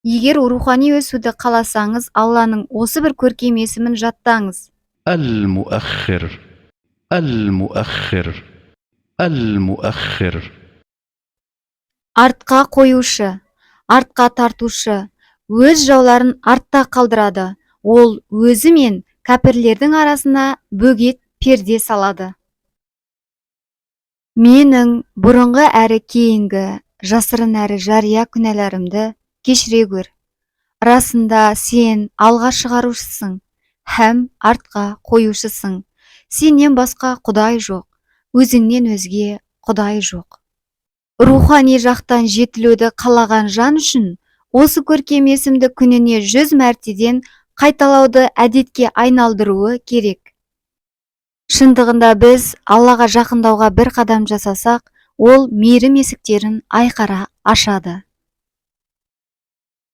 Егер рухани өсуді қаласаңыз, Алланың осы бір көркем есімін жаттаңыз. المؤخر المؤخر المؤخر Артқа қоюшы, артқа тартушы, өз жауларын артта қалдырады. Ол өзі мен кәпірлердің арасына бөгет перде салады. Менің бұрынғы әрі кейінгі, жасырын әрі жария күнәларымды кешіре көр. Расында сен алға шығарушысың, һәм артқа қоюшысың. Сенен басқа құдай жоқ, өзіңнен өзге құдай жоқ. Рухани жақтан жетілуді қалаған жан үшін осы көркем есімді күніне 100 мәртеден қайталауды әдетке айналдыруы керек. Шындығында біз Аллаға жақындауға бір қадам жасасақ, ол мейірім есіктерін айқара ашады.